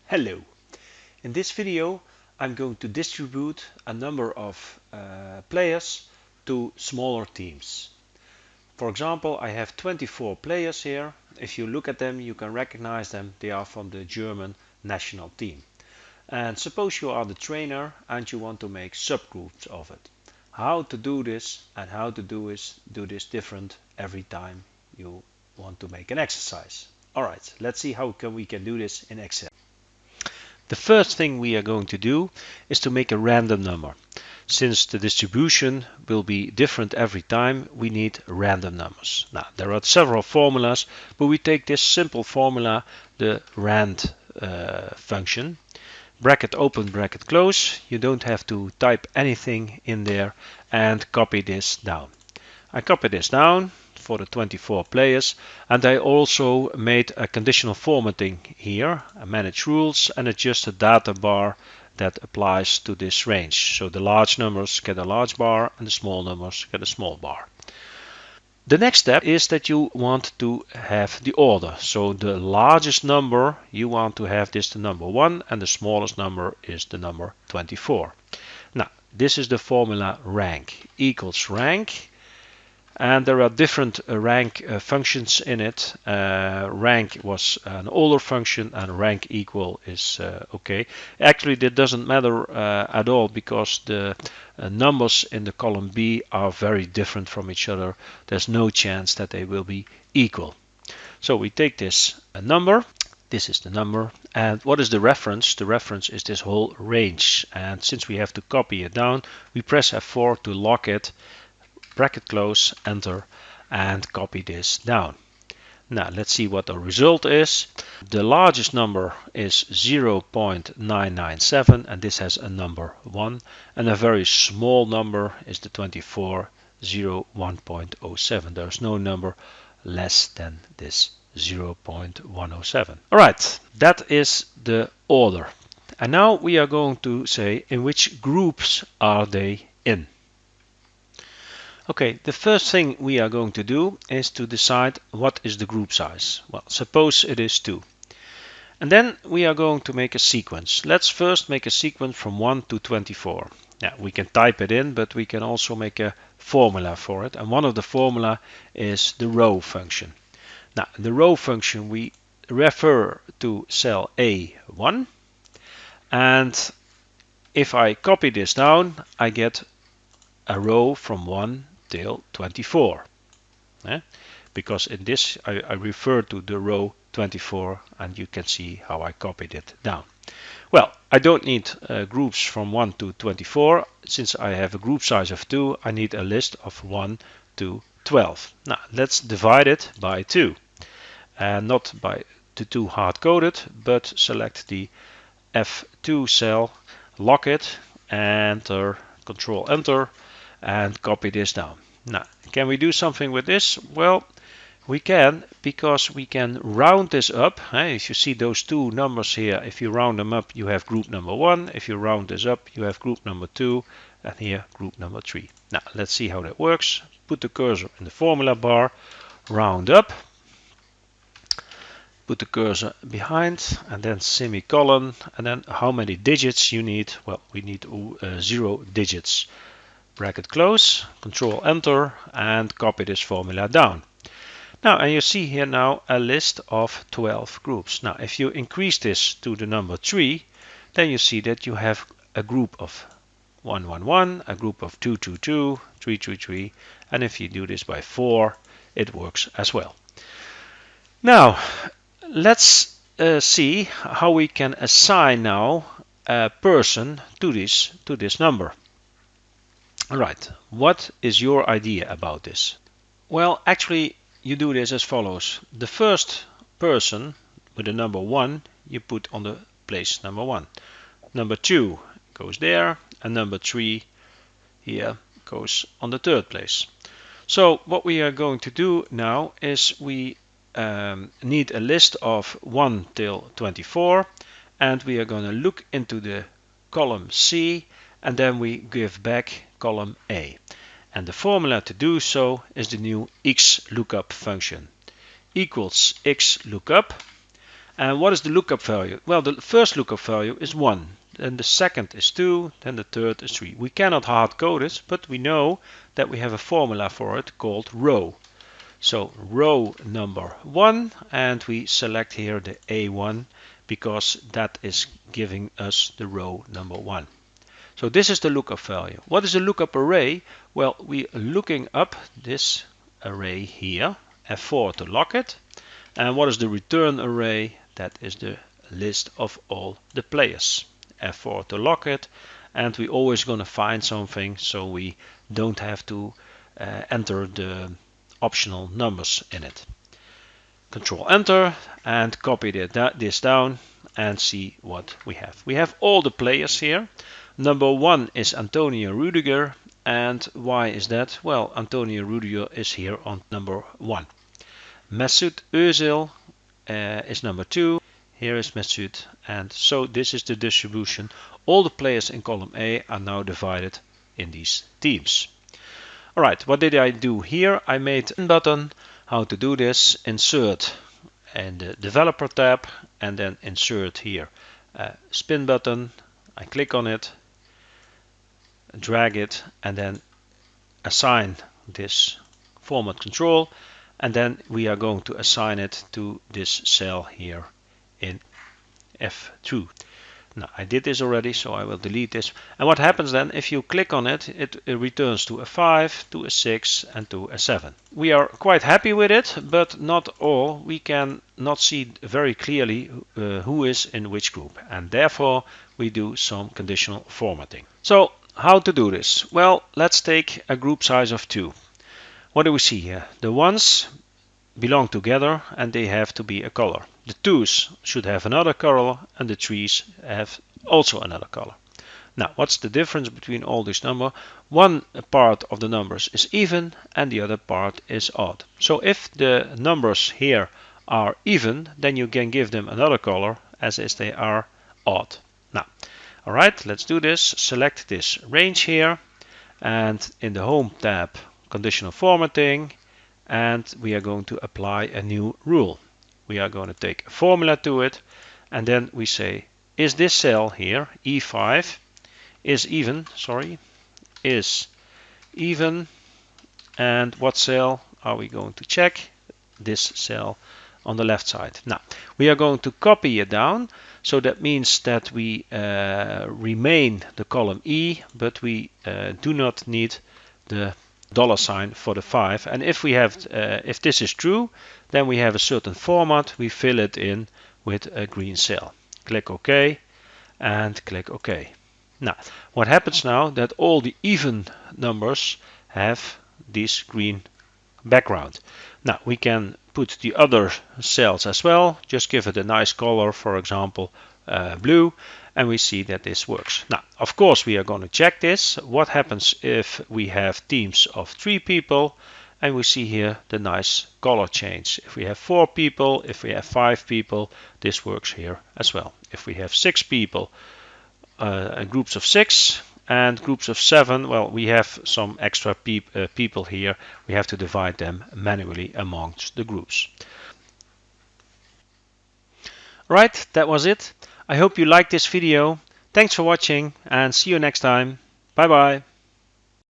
Hello! In this video I'm going to distribute a number of players to smaller teams. For example, I have 24 players here. If you look at them, you can recognize them. They are from the German national team. And suppose you are the trainer and you want to make subgroups of it. How to do this and how to do this different every time you want to make an exercise. Alright, let's see how we can do this in Excel. The first thing we are going to do is to make a random number. Since the distribution will be different every time, we need random numbers. Now, there are several formulas, but we take this simple formula, the RAND function. Bracket open, bracket close. You don't have to type anything in there and copy this down. I copy this down for the 24 players, and I also made a conditional formatting here. I manage rules and adjust the data bar that applies to this range. So the large numbers get a large bar and the small numbers get a small bar. The next step is that you want to have the order. So the largest number you want to have this the number 1 and the smallest number is the number 24. Now this is the formula rank equals rank. And there are different rank functions in it. Rank was an older function and rank equal is okay. Actually, that doesn't matter at all because the numbers in the column B are very different from each other. There's no chance that they will be equal. So we take this number. This is the number. And what is the reference? The reference is this whole range. And since we have to copy it down, we press F4 to lock it. Bracket close, enter, and copy this down. Now let's see what the result is. The largest number is 0.997 and this has a number 1, and a very small number is the 24, 1.07. There's no number less than this 0.107. Alright, that is the order. And now we are going to say in which groups are they in. Okay, the first thing we are going to do is to decide what is the group size. Well, suppose it is 2. And then we are going to make a sequence. Let's first make a sequence from 1 to 24. Now, we can type it in, but we can also make a formula for it. And one of the formula is the row function. Now, the row function we refer to cell A1. And if I copy this down, I get a row from 1 till 24. Because in this I refer to the row 24 and you can see how I copied it down. Well, I don't need groups from 1 to 24. Since I have a group size of 2, I need a list of 1 to 12. Now let's divide it by 2. And not by the 2 hard-coded, but select the F2 cell, lock it, enter, Control Enter, and copy this down. Now, can we do something with this? Well, we can, because we can round this up. If you see those two numbers here, if you round them up, you have group number 1. If you round this up, you have group number 2, and here group number 3. Now, let's see how that works. Put the cursor in the formula bar, round up, put the cursor behind, and then semicolon, and then how many digits you need? Well, we need 0 digits. Bracket close, Control Enter, and copy this formula down. Now, and you see here now a list of 12 groups. Now, if you increase this to the number 3, then you see that you have a group of 111, a group of 222, 333, and if you do this by 4, it works as well. Now, let's see how we can assign now a person to this number. Alright, what is your idea about this? Well, actually, you do this as follows. The first person with the number 1 you put on the place number 1. Number 2 goes there, and number 3 here goes on the 3rd place. So what we are going to do now is we need a list of 1 till 24, and we are going to look into the column C, and then we give back column A. And the formula to do so is the new X lookup function. Equals X lookup. And what is the lookup value? Well, the first lookup value is 1. Then the second is 2. Then the third is 3. We cannot hard code it, but we know that we have a formula for it called row. So row number 1, and we select here the A1 because that is giving us the row number 1. So this is the lookup value. What is a lookup array? Well, we are looking up this array here, F4 to lock it. And what is the return array? That is the list of all the players. F4 to lock it, and we always going to find something, so we don't have to enter the optional numbers in it. Control Enter and copy this down and see what we have. We have all the players here. Number 1 is Antonio Rudiger, and why is that? Well, Antonio Rudiger is here on number 1. Mesut Özil is number 2. Here is Mesut, and so this is the distribution. All the players in column A are now divided in these teams. Alright, what did I do here? I made a button. How to do this? Insert in the developer tab, and then insert here spin button. I click on it, drag it, and then assign this format control, and then we are going to assign it to this cell here in F2. Now I did this already, so I will delete this. And what happens then, if you click on it, it returns to a 5, to a 6, and to a 7. We are quite happy with it, but not all. We can not see very clearly who is in which group, and therefore we do some conditional formatting. So how to do this? Well, let's take a group size of 2. What do we see here? The ones belong together and they have to be a color. The 2's should have another color, and the 3's have also another color. Now, what's the difference between all these numbers? One part of the numbers is even and the other part is odd. So if the numbers here are even, then you can give them another color as if they are odd. Now, alright, let's do this. Select this range here, and in the Home tab, Conditional Formatting, and we are going to apply a new rule. We are going to take a formula to it, and then we say, is this cell here, E5, is even, and what cell are we going to check? This cell on the left side. Now, we are going to copy it down, so that means that we remain the column E, but we do not need the $sign for the 5. And if we have, if this is true, then we have a certain format. We fill it in with a green cell. Click OK and click OK. Now, what happens now that all the even numbers have this green background. Now we can put the other cells as well. Just give it a nice color, for example, blue. And we see that this works. Now, of course, we are going to check this. What happens if we have teams of 3 people? And we see here the nice color change. If we have 4 people, if we have 5 people, this works here as well. If we have 6 people, groups of 6 and groups of 7, well, we have some extra people here. We have to divide them manually amongst the groups. Right, that was it. I hope you liked this video. Thanks for watching and see you next time. Bye bye.